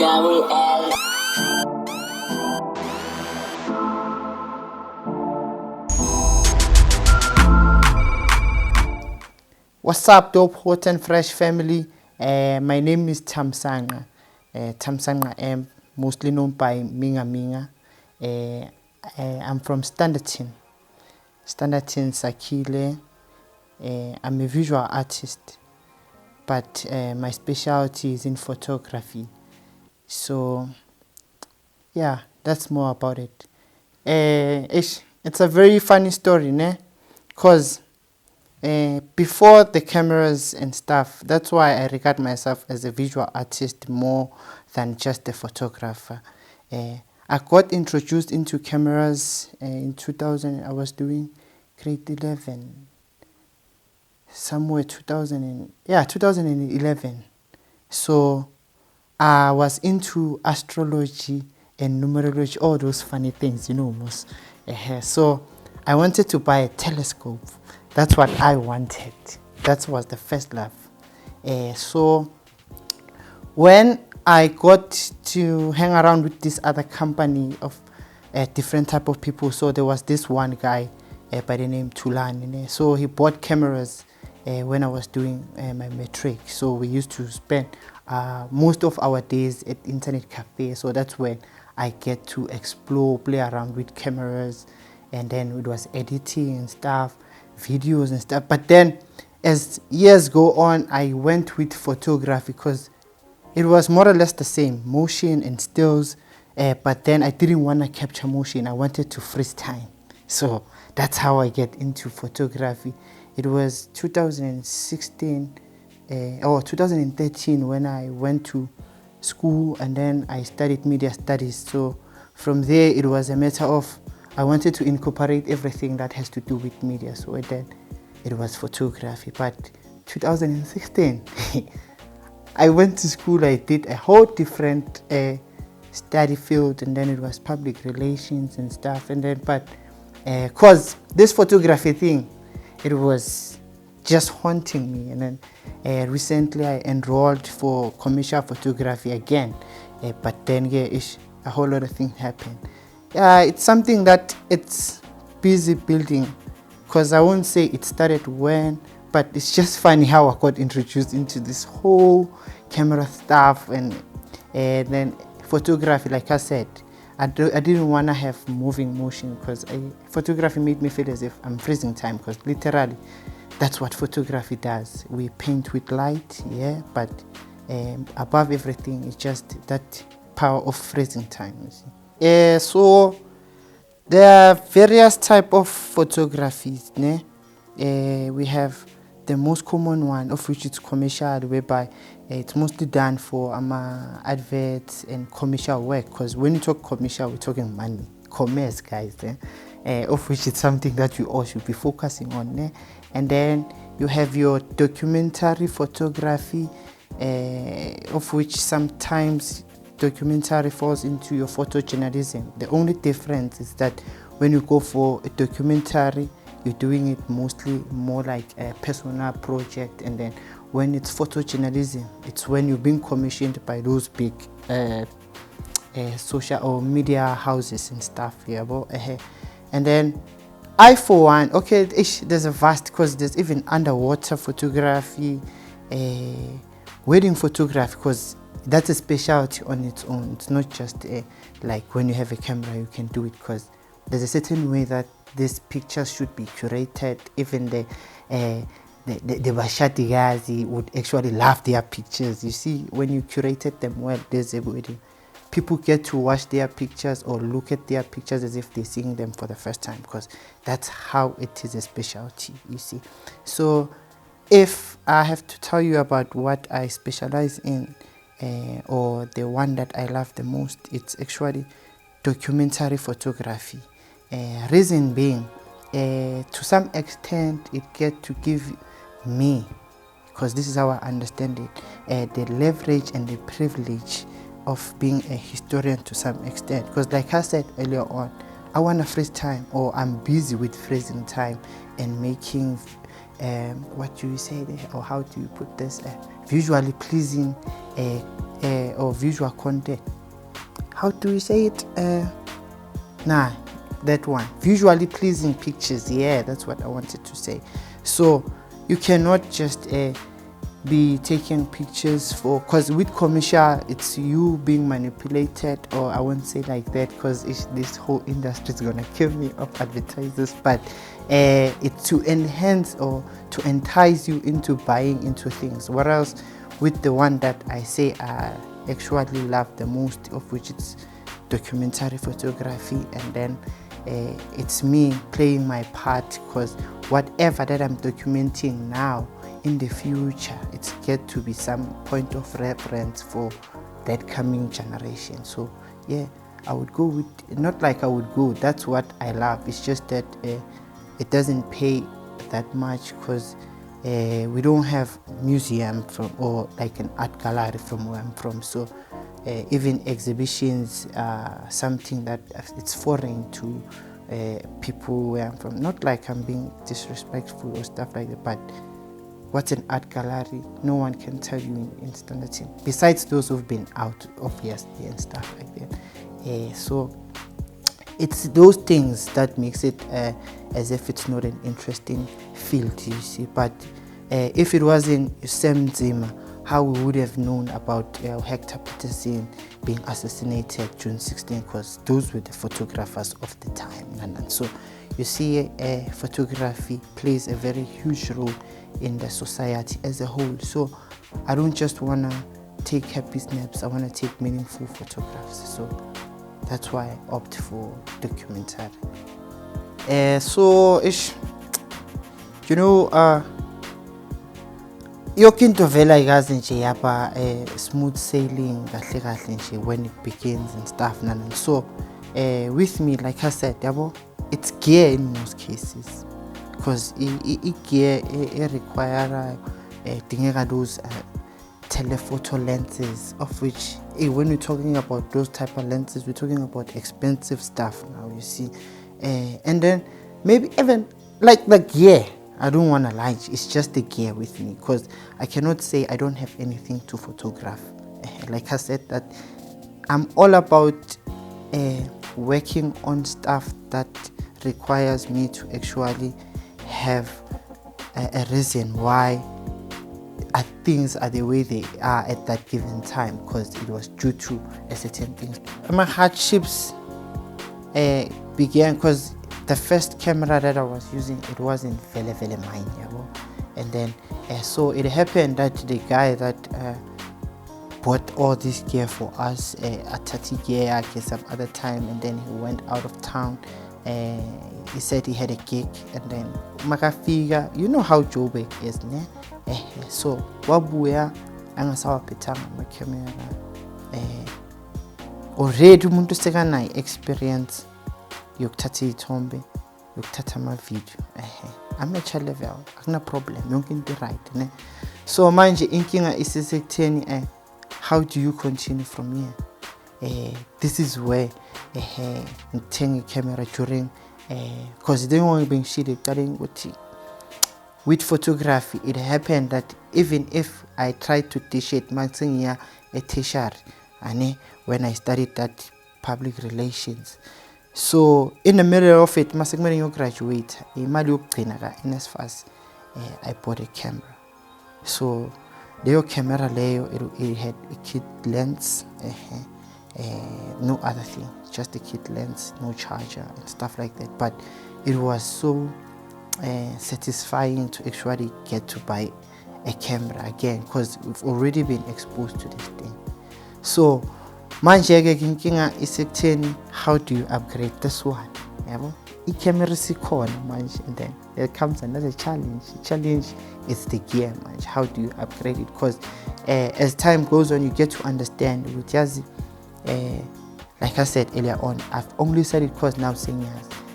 Double L. What's up, dope, hot and fresh family? My name is Thamsanqa. Thamsanqa M, mostly known by MINGA. I'm from Standerton, Sakhile. I'm a visual artist, but my specialty is in photography. So, yeah, that's more about it. It's a very funny story, ne? Cause before the cameras and stuff, that's why I regard myself as a visual artist more than just a photographer. I got introduced into cameras in 2000. I was doing grade 11, somewhere 2011. So I was into astrology and numerology, all those funny things, most. So I wanted to buy a telescope. That's what I wanted. That was the first love. So when I got to hang around with this other company of different type of people, so there was this one guy by the name Tulani. So he bought cameras when I was doing my matric. So we used to spend most of our days at internet cafe. So that's when I get to explore, play around with cameras, and then it was editing and stuff, videos and stuff. But then as years go on, I went with photography because it was more or less the same, motion and stills, but then I didn't want to capture motion. I wanted to freeze time. So that's how I get into photography. It was 2016 or 2013 when I went to school, and then I studied media studies. So from there it was a matter of I wanted to incorporate everything that has to do with media. So then it was photography. But 2016 I went to school. I did a whole different study field, and then it was public relations and stuff. And then cause this photography thing, it was just haunting me. And then recently I enrolled for commercial photography again, but then a whole lot of things happened. It's something that it's busy building, because I won't say it started when, but it's just funny how I got introduced into this whole camera stuff. And then photography, like I said, I didn't want to have moving motion, because photography made me feel as if I'm freezing time, because literally that's what photography does. We paint with light, yeah, but above everything is just that power of freezing time, you see. So there are various type of photographies, ne? We have the most common one, of which is commercial, whereby it's mostly done for adverts and commercial work. Because when you talk commercial, we're talking money, commerce, guys. Of which is something that you all should be focusing on. Ne? And then you have your documentary photography, of which sometimes documentary falls into your photojournalism. The only difference is that when you go for a documentary, you're doing it mostly more like a personal project, and then when it's photojournalism, it's when you're being commissioned by those big social or media houses and stuff. Yeah, and then I, for one, okay, there's a vast, because there's even underwater photography, wedding photography, because that's a specialty on its own. It's not just like when you have a camera you can do it, because there's a certain way that these pictures should be curated. Even the Bashati guys would actually love their pictures. You see, when you curated them well, there's a wedding, people get to watch their pictures or look at their pictures as if they're seeing them for the first time, because that's how it is a specialty, you see. So if I have to tell you about what I specialize in, or the one that I love the most, it's actually documentary photography. Reason being, to some extent it get to give me, because this is how I understand it, the leverage and the privilege of being a historian to some extent. Because like I said earlier on, I want to freeze time, or I'm busy with freezing time and making what do you say there, or how do you put this, visually pleasing or visual content. How do we say it? That one, visually pleasing pictures. Yeah, that's what I wanted to say. So you cannot just be taking pictures for, because with commercial it's you being manipulated, or I won't say like that because this whole industry is gonna kill me of advertisers, but it's to enhance or to entice you into buying into things. Whereas with the one that I say I actually love the most, of which it's documentary photography, and then it's me playing my part, because whatever that I'm documenting now, in the future it's get to be some point of reference for that coming generation. So yeah, I would go with, not like I would go, that's what I love. It's just that it doesn't pay that much, because we don't have museum from, or like an art gallery from where I'm from. So even exhibitions are something that it's foreign to people where I'm from. Not like I'm being disrespectful or stuff like that, but what's an art gallery? No one can tell you in Standerton, besides those who've been out, obviously, and stuff like that. So it's those things that makes it as if it's not an interesting field, you see. But if it wasn't Sam Zima, how we would have known about Hector Peterson being assassinated June 16, because those were the photographers of the time. And so you see, photography plays a very huge role in the society as a whole. So I don't just want to take happy snaps, I want to take meaningful photographs. So that's why I opt for documentary. So ish, you know, yoke into vela igazi nje yapa smooth sailing kahle kahle nje when it begins and stuff. And so with me, like I said, yabo, it's gear in most cases, because gear require those telephoto lenses, of which when we're talking about those type of lenses, we're talking about expensive stuff now, you see. And then maybe even like the gear, I don't want to lie, it's just the gear with me, because I cannot say I don't have anything to photograph. Like I said, that I'm all about working on stuff that requires me to actually have a reason why things are the way they are at that given time, because it was due to a certain thing. My hardships began because the first camera that I was using, it wasn't very mine, and then so it happened that the guy that bought all this gear for us, Atati gear, I guess some other time, and then he went out of town. He said he had a gig, and then Makafiga, you know how Joburg is, ne? So wabuya angasawaphetanga my camera. Already umuntu sekanayo experience yokuthatha ithombe, yokuthatha ama-video. Amateur level akuna problem, yonke into right, ne? So manje inkinga isisekutheni how do you continue from here? This is where ngithenga camera during because they weren't being shitty with photography. It happened that even if I tried to teach it a teacher, and when I studied that public relations, so in the middle of it, I graduate, in as fast, I bought a camera. So the camera it had a kit lens, no other thing, just a kit lens, no charger and stuff like that. But it was so satisfying to actually get to buy a camera again, because we've already been exposed to this thing. So manje inkinga isekutheni, how do you upgrade this one? I-camera isikhona manje, and then there comes another challenge. The challenge is the gear manje. How do you upgrade it? Because as time goes on, you get to understand with like I said earlier on, I've only said it because now saying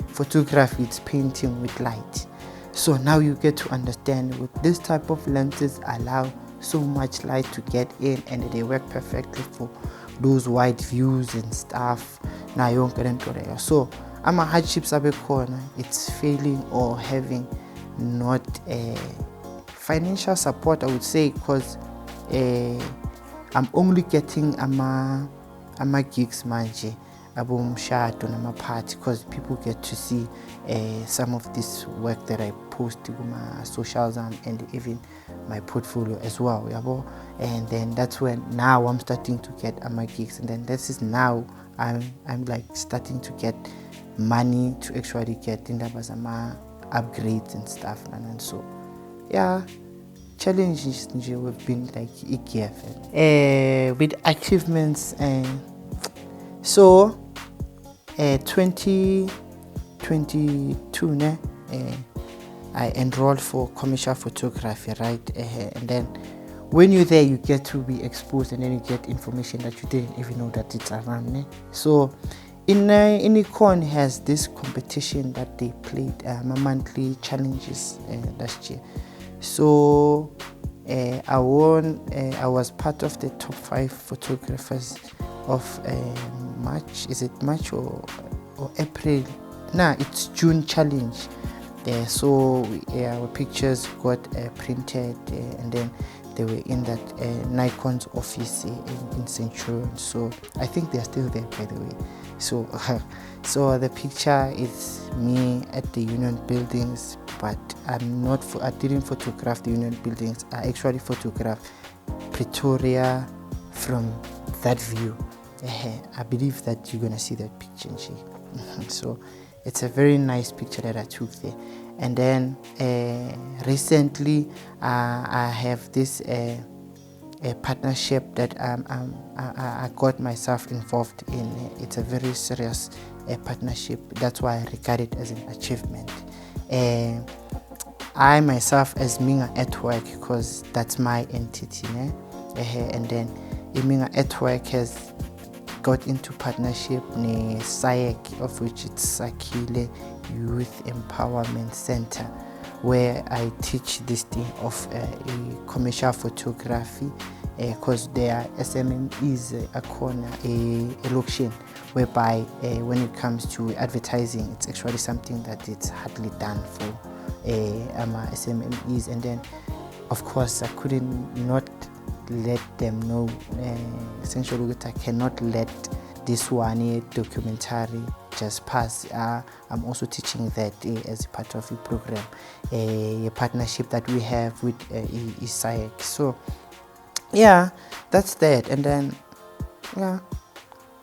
photography, it's painting with light. So now you get to understand with this type of lenses allow so much light to get in, and they work perfectly for those wide views and stuff. Now you won't get into there. So I'm a hardships a corner. It's failing or having not financial support, I would say, because I'm only getting ama gigs manje, abomshado nama-party, because people get to see some of this work that I post on my socials and even my portfolio as well, yabo. And then that's when now I'm starting to get ama gigs, and then this is now I'm like starting to get money to actually get indaba zama upgrades and stuff, and so yeah, challenges we've been like with achievements. So 2022 I enrolled for commercial photography, right? And then when you're there, you get to be exposed, and then you get information that you didn't even know that it's around. So Inicon has this competition that they played, monthly challenges last year. So I won. I was part of the top 5 photographers of March. Is it March or April? Nah, it's June challenge. So our pictures got printed, and then they were in that Nikon's office in Centurion. So I think they're still there, by the way. So so the picture is me at the Union Buildings, but I didn't photograph the Union Buildings. I actually photographed Pretoria from that view. I believe that you're gonna see that picture. So it's a very nice picture that I took there. And then recently I have this a partnership that I got myself involved in. It's a very serious partnership. That's why I regard it as an achievement. I myself as MINGA at Work, because that's my entity, and then MINGA at Work has got into partnership with SAYEC, of which it's Sakhile Youth Empowerment Center, where I teach this thing of commercial photography, because there are SMMEs a corner a location whereby when it comes to advertising, it's actually something that it's hardly done for SMMEs. And then of course I couldn't not let them know, essentially I cannot let this one documentary just pass. I'm also teaching that as a part of the program, a partnership that we have with SAYEC. So yeah, that's that. And then yeah,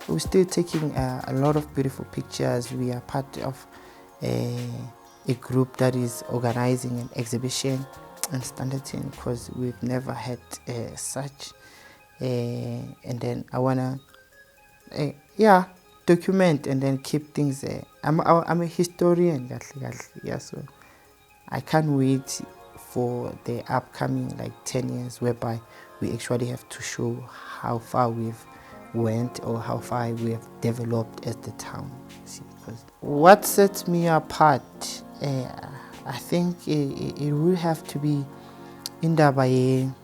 we're still taking a lot of beautiful pictures. We are part of a group that is organizing an exhibition in Standerton, because we've never had such. And then I wanna document and then keep things. I'm a historian, yeah. So I can't wait for the upcoming like 10 years, whereby we actually have to show how far we've went or how far we have developed as the town. See, because what sets me apart, I think it will have to be in the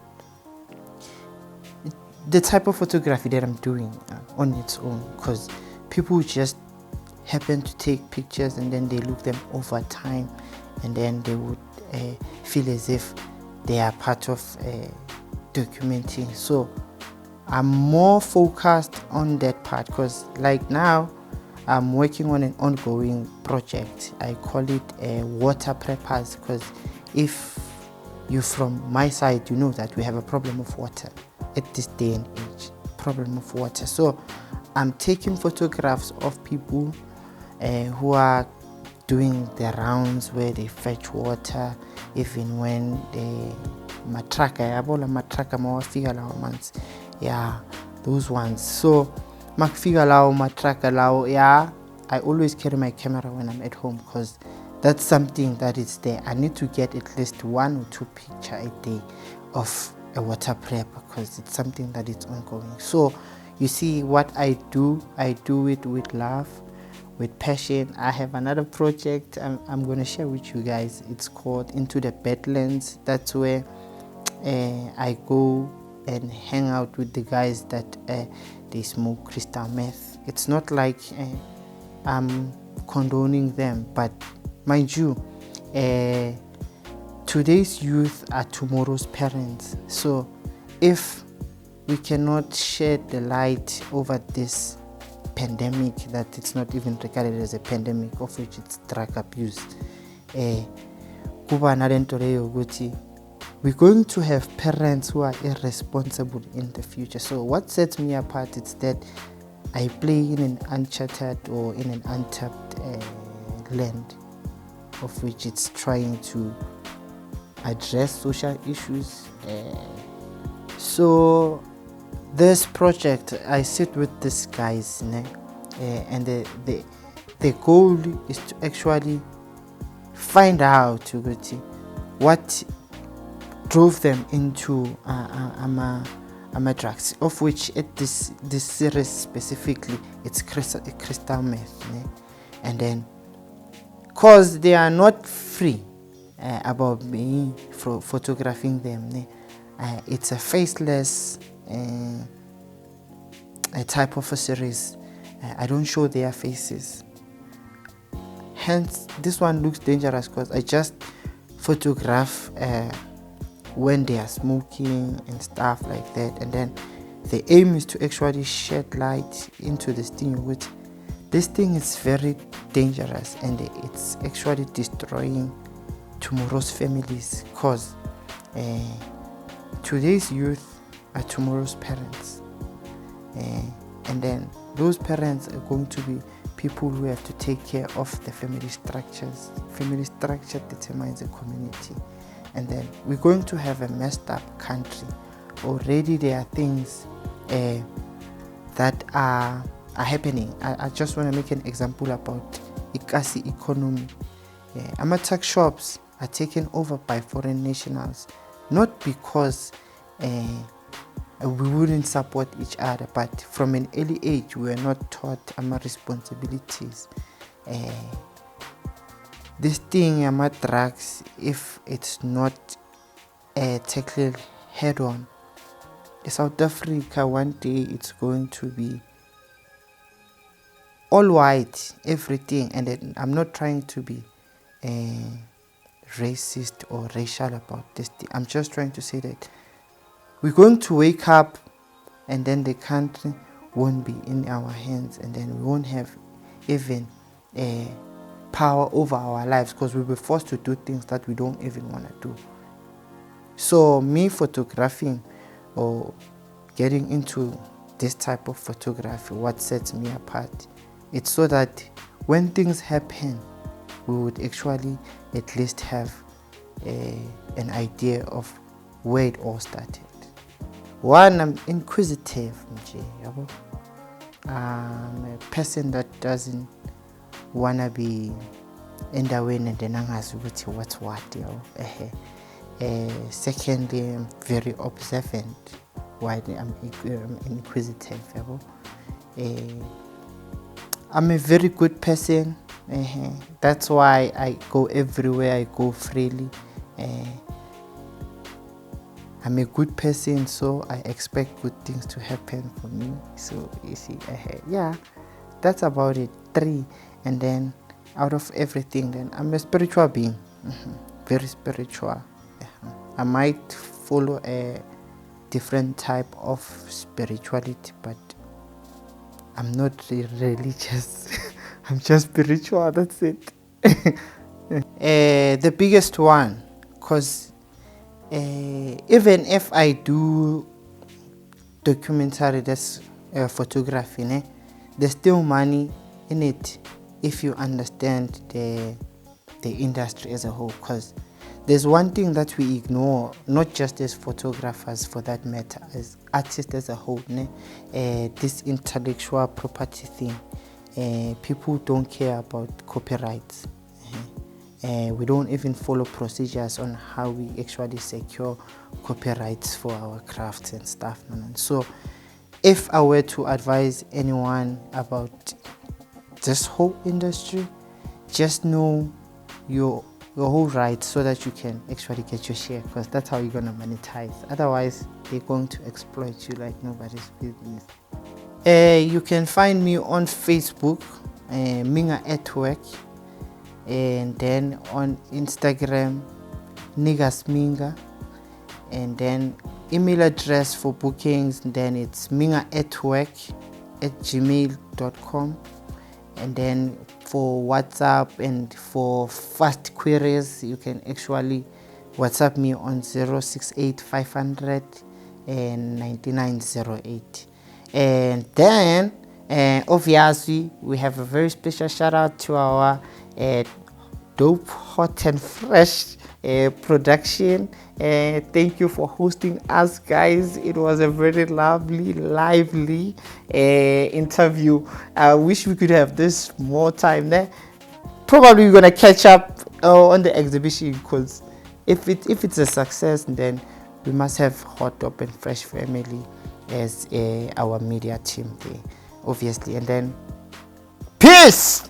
type of photography that I'm doing on its own, because people just happen to take pictures and then they look them over time, and then they would feel as if they are part of documenting. So I'm more focused on that part, because like now I'm working on an ongoing project. I call it water preppers, because if you're from my side, you know that we have a problem of water at this day and age. Problem of water. So I'm taking photographs of people who are doing the rounds where they fetch water, even when the matraka mawafika lawo manzi, yeah, those ones. So makufika lawo matraka lawo, yeah, I always carry my camera when I'm at home, because that's something that is there. I need to get at least 1 or 2 pictures a day of a water prep, because it's something that is ongoing. So you see, what I do it with love, with passion. I have another project I'm going to share with you guys. It's called Into the Badlands. That's where I go and hang out with the guys that they smoke crystal meth. It's not like I'm condoning them, but mind you, today's youth are tomorrow's parents. So if we cannot shed the light over this pandemic that it's not even regarded as a pandemic, of which it's drug abuse. Kuba nalento leyo ukuthi we're going to have parents who are irresponsible in the future. So what sets me apart is that I play in an uncharted or in an untapped land, of which it's trying to address social issues. So this project, I sit with these guys, and the goal is to actually find out what drove them into drugs, of which at this series specifically it's crystal meth, and then cause they are not free about me photographing them, it's a faceless a type of a series. I don't show their faces, hence this one looks dangerous because I just photograph when they are smoking and stuff like that, and then the aim is to actually shed light into this thing, which this thing is very dangerous and it's actually destroying tomorrow's families, because today's youth are tomorrow's parents, and then those parents are going to be people who have to take care of the family structures. Family structure determines a community, and then we're going to have a messed up country. Already there are things that are happening. I just want to make an example about Ikasi economy. Amatak shops are taken over by foreign nationals, not because we wouldn't support each other, but from an early age we were not taught responsibilities. This thing drugs, if it's not tackled head on, South Africa one day it's going to be all white, everything. And then I'm not trying to be racist or racial about this thing. I'm just trying to say that we're going to wake up and then the country won't be in our hands, and then we won't have even power over our lives, because we'll be forced to do things that we don't even want to do. So me photographing or getting into this type of photography, what sets me apart, it's so that when things happen, we would actually at least have an idea of where it all started. One, I'm inquisitive. I'm a person that doesn't wanna be in the way and then what's what. Secondly, I'm very observant. Why I'm inquisitive. I'm a very good person. That's why I go everywhere. I go freely. I'm a good person, so I expect good things to happen for me. So you see, yeah, that's about it. 3, and then out of everything, then I'm a spiritual being, very spiritual. I might follow a different type of spirituality, but I'm not religious. I'm just spiritual. That's it. The biggest one, because even if I do documentary, that's photography, there's still money in it if you understand the industry as a whole. Because there's one thing that we ignore, not just as photographers for that matter, as artists as a whole, this intellectual property thing. People don't care about copyrights. We don't even follow procedures on how we actually secure copyrights for our crafts and stuff. So if I were to advise anyone about this whole industry, just know your whole rights so that you can actually get your share, because that's how you're going to monetize. Otherwise, they're going to exploit you like nobody's business. You can find me on Facebook, MINGA at Work, and then on Instagram, Niggas Minga, and then email address for bookings, then it's mingaatwork@gmail.com. And then for WhatsApp and for fast queries, you can actually WhatsApp me on 068 500 and 9908. And then obviously we have a very special shout out to our dope, hot and fresh production. Thank you for hosting us, guys. It was a very lovely, lively interview. I wish we could have this more time there. Probably we're gonna catch up on the exhibition, because if it's a success, then we must have hot, dope and fresh family as our media team there, obviously. And then peace.